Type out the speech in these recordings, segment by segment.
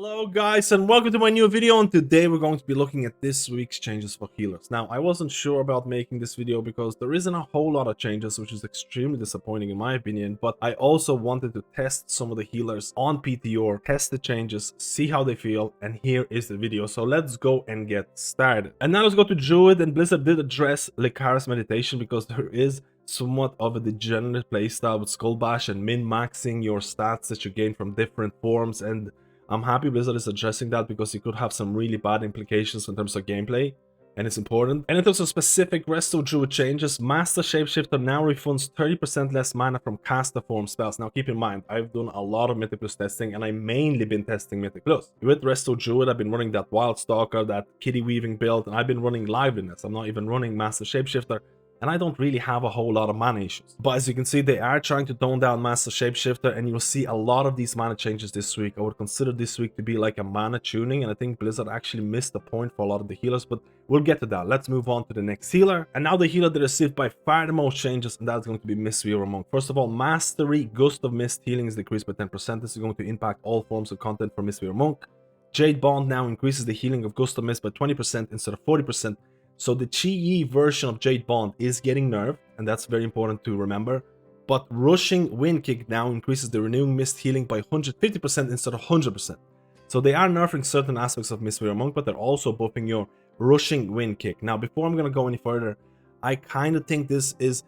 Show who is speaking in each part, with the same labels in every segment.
Speaker 1: Hello guys and welcome to my new video, and today we're going to be looking at this week's changes for healers. Now, I wasn't sure about making this video because there isn't a whole lot of changes, which is extremely disappointing in my opinion, but I also wanted to test some of the healers on PTR, test the changes, see how they feel, and here is the video. So let's go and get started. And now let's go to Druid. And Blizzard did address Lycaris meditation because there is somewhat of a degenerate playstyle with Skull Bash and min-maxing your stats that you gain from different forms, and I'm happy Blizzard is addressing that because it could have some really bad implications in terms of gameplay, and it's important. And in terms of specific Resto Druid changes, Master Shapeshifter now refunds 30% less mana from caster form spells. Now keep in mind, I've done a lot of Mythic Plus testing, and I've mainly been testing Mythic Plus. With Resto Druid, I've been running that Wild Stalker, that Kitty Weaving build, and I've been running Liveliness. I'm not even running Master Shapeshifter, and I don't really have a whole lot of mana issues. But as you can see, they are trying to tone down Master Shapeshifter, and you'll see a lot of these mana changes this week. I would consider this week to be like a mana tuning, and I think Blizzard actually missed the point for a lot of the healers, but we'll get to that. Let's move on to the next healer. And now the healer that received by far the most changes, and that's going to be Mistweaver Monk. First of all, Mastery Gust of Mist healing is decreased by 10%. This is going to impact all forms of content for Mistweaver Monk. Jade Bond now increases the healing of Gust of Mist by 20% instead of 40%. So the Chi version of Jade Bond is getting nerfed, and that's very important to remember. But Rushing Wind Kick now increases the Renewing Mist healing by 150% instead of 100%. So they are nerfing certain aspects of Mistweaver Monk, but they're also buffing your Rushing Wind Kick. Now, before I'm going to go any further, I kind of think this is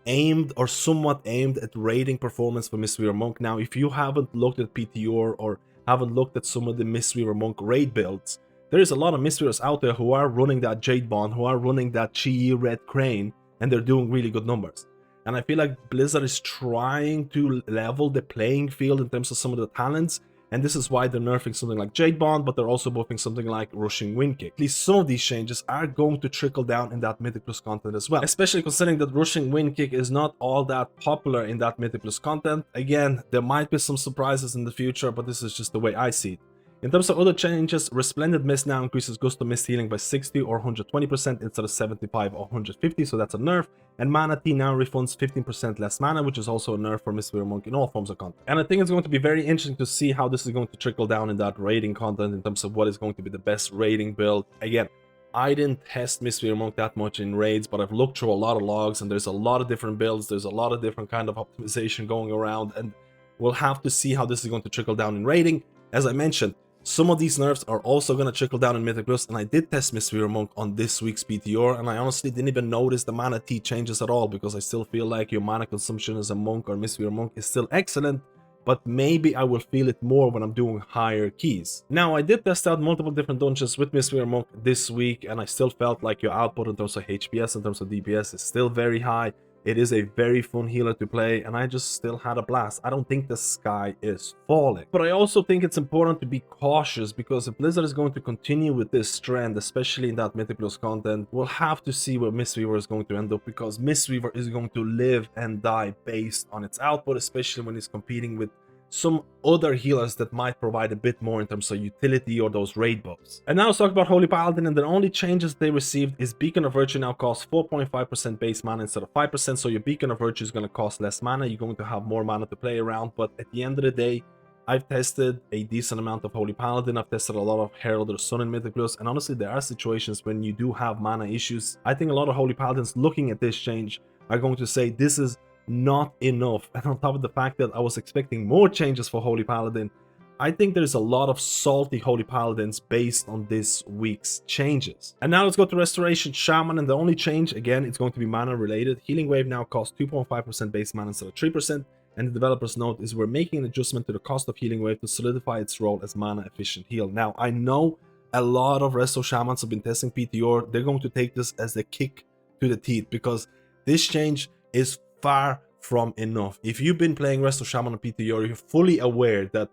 Speaker 1: aimed or somewhat aimed at raiding performance for Mistweaver Monk. Now, if you haven't looked at PTR or haven't looked at some of the Mistweaver Monk raid builds, there is a lot of Mistweavers out there who are running that Jade Bond, who are running that Chi Red Crane, and they're doing really good numbers. And I feel like Blizzard is trying to level the playing field in terms of some of the talents, and this is why they're nerfing something like Jade Bond, but they're also buffing something like Rushing Wind Kick. At least some of these changes are going to trickle down in that Mythic Plus content as well, especially considering that Rushing Wind Kick is not all that popular in that Mythic Plus content. Again, there might be some surprises in the future, but this is just the way I see it. In terms of other changes, Resplendent Mist now increases Gust of Mist healing by 60 or 120% instead of 75 or 150, so that's a nerf. And Mana Tea now refunds 15% less mana, which is also a nerf for Mistweaver Monk in all forms of content. And I think it's going to be very interesting to see how this is going to trickle down in that raiding content in terms of what is going to be the best raiding build. Again, I didn't test Mistweaver Monk that much in raids, but I've looked through a lot of logs, and there's a lot of different builds, there's a lot of different kind of optimization going around, and we'll have to see how this is going to trickle down in raiding. As I mentioned, some of these nerfs are also going to trickle down in Mythic Plus, and I did test Mistweaver Monk on this week's PTR, and I honestly didn't even notice the mana T changes at all, because I still feel like your mana consumption as a monk or Mistweaver Monk is still excellent, but maybe I will feel it more when I'm doing higher keys. Now, I did test out multiple different dungeons with Mistweaver Monk this week, and I still felt like your output in terms of HPS, in terms of DPS is still very high. It is a very fun healer to play, and I just still had a blast. I don't think the sky is falling. But I also think it's important to be cautious, because if Blizzard is going to continue with this trend, especially in that Mythic Plus content, we'll have to see where Mistweaver is going to end up, because Mistweaver is going to live and die based on its output, especially when it's competing with some other healers that might provide a bit more in terms of utility or those raid buffs. And now let's talk about Holy Paladin, and the only changes they received is Beacon of Virtue now costs 4.5% base mana instead of 5%, so your Beacon of Virtue is going to cost less mana, you're going to have more mana to play around. But at the end of the day, I've tested a decent amount of Holy Paladin, I've tested a lot of Herald of the Sun in Mythic Plus, and honestly there are situations when you do have mana issues. I think a lot of Holy Paladins looking at this change are going to say this is not enough, and on top of the fact that I was expecting more changes for Holy Paladin, I think there's a lot of salty Holy Paladins based on this week's changes. And now let's go to Restoration Shaman, and the only change, again, it's going to be mana related. Healing Wave now costs 2.5% base mana instead of 3%, and the developer's note is we're making an adjustment to the cost of Healing Wave to solidify its role as mana efficient heal. Now, I know a lot of Resto Shamans have been testing PTR, they're going to take this as a kick to the teeth, because this change is far from enough. If you've been playing Resto Shaman on PTR, you're fully aware that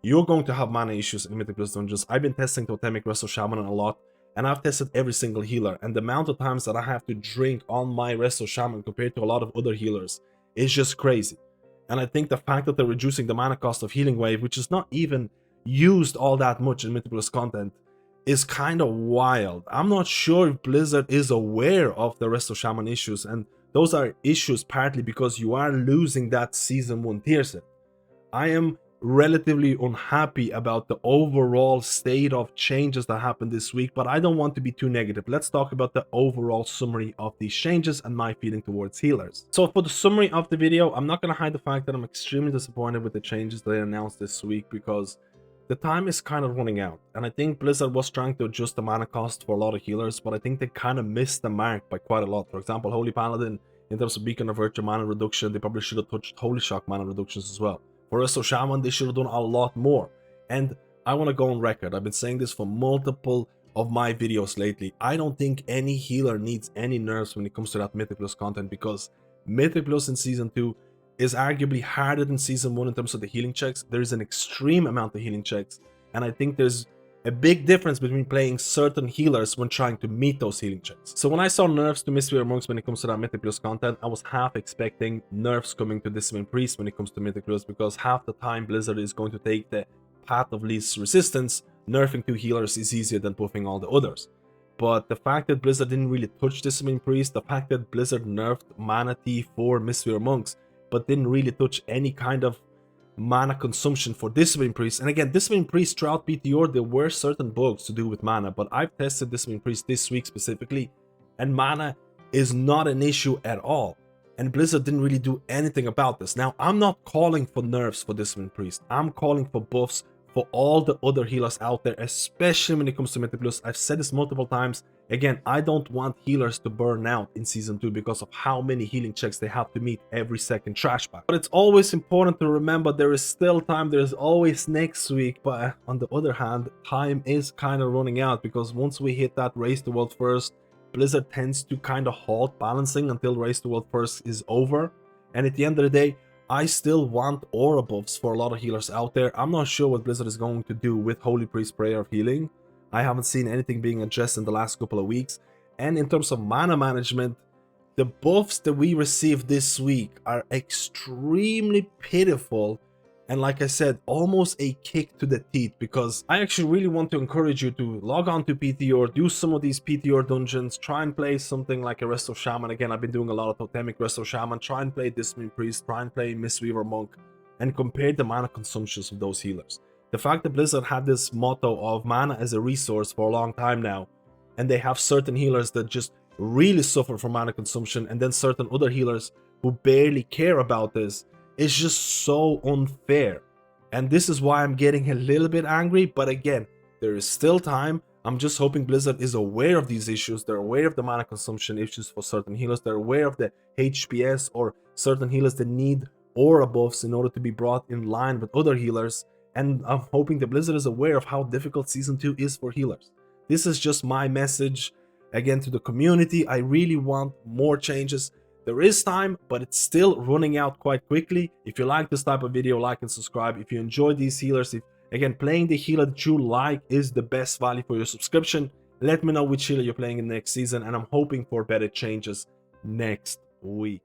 Speaker 1: you're going to have mana issues in Mythic Plus dungeons. I've been testing Totemic Resto Shaman a lot, and I've tested every single healer, and the amount of times that I have to drink on my Resto Shaman compared to a lot of other healers is just crazy. And I think the fact that they're reducing the mana cost of Healing Wave, which is not even used all that much in Mythic Plus content, is kind of wild. I'm not sure if Blizzard is aware of the Resto Shaman issues, and those are issues partly because you are losing that Season 1 tier set. I am relatively unhappy about the overall state of changes that happened this week, but I don't want to be too negative. Let's talk about the overall summary of these changes and my feeling towards healers. So for the summary of the video, I'm not going to hide the fact that I'm extremely disappointed with the changes they announced this week, because the time is kind of running out, and I think Blizzard was trying to adjust the mana cost for a lot of healers, but I think they kind of missed the mark by quite a lot. For example, Holy Paladin, in terms of Beacon of Virtue mana reduction, they probably should have touched Holy Shock mana reductions as well. For Resto Shaman, they should have done a lot more. And I want to go on record, I've been saying this for multiple of my videos lately. I don't think any healer needs any nerfs when it comes to that Mythic Plus content, because Mythic Plus in Season 2 is arguably harder than Season 1 in terms of the healing checks. There is an extreme amount of healing checks, and I think there's a big difference between playing certain healers when trying to meet those healing checks. So when I saw nerfs to Mistweaver monks when it comes to that Mythic Plus content, I was half expecting nerfs coming to Discipline Priest when it comes to Mythic Plus, because half the time Blizzard is going to take the path of least resistance. Nerfing 2 healers is easier than buffing all the others. But the fact that Blizzard didn't really touch Discipline Priest, the fact that Blizzard nerfed Mana Tea for Mistweaver monks, but didn't really touch any kind of mana consumption for Discipline Priest. And again, Discipline Priest throughout PTR, there were certain bugs to do with mana, but I've tested Discipline Priest this week specifically, and mana is not an issue at all. And Blizzard didn't really do anything about this. Now, I'm not calling for nerfs for Discipline Priest. I'm calling for buffs for all the other healers out there, especially when it comes to Mythic Plus. I've said this multiple times. Again, I don't want healers to burn out in Season 2 because of how many healing checks they have to meet every second trash pack. But it's always important to remember there is still time, there's always next week. But on the other hand, time is kind of running out, because once we hit that Race the World First, Blizzard tends to kind of halt balancing until Race the World First is over. And at the end of the day, I still want aura buffs for a lot of healers out there. I'm not sure what Blizzard is going to do with Holy Priest Prayer of Healing. I haven't seen anything being addressed in the last couple of weeks. And in terms of mana management, the buffs that we received this week are extremely pitiful. And like I said, almost a kick to the teeth, because I actually really want to encourage you to log on to PTR, do some of these PTR dungeons, try and play something like a Resto Shaman. Again, I've been doing a lot of Totemic Resto Shaman, try and play Discipline Priest, try and play Mistweaver Monk, and compare the mana consumptions of those healers. The fact that Blizzard had this motto of mana as a resource for a long time now, and they have certain healers that just really suffer from mana consumption, and then certain other healers who barely care about this, is just so unfair. And this is why I'm getting a little bit angry. But again, there is still time. I'm just hoping Blizzard is aware of these issues. They're aware of the mana consumption issues for certain healers. They're aware of the HPS or certain healers that need aura buffs in order to be brought in line with other healers. And I'm hoping that Blizzard is aware of how difficult Season 2 is for healers. This is just my message, again, to the community. I really want more changes. There is time, but it's still running out quite quickly. If you like this type of video, like and subscribe. If you enjoy these healers, if again playing the healer that you like is the best value for your subscription, let me know which healer you're playing in next season, and I'm hoping for better changes next week.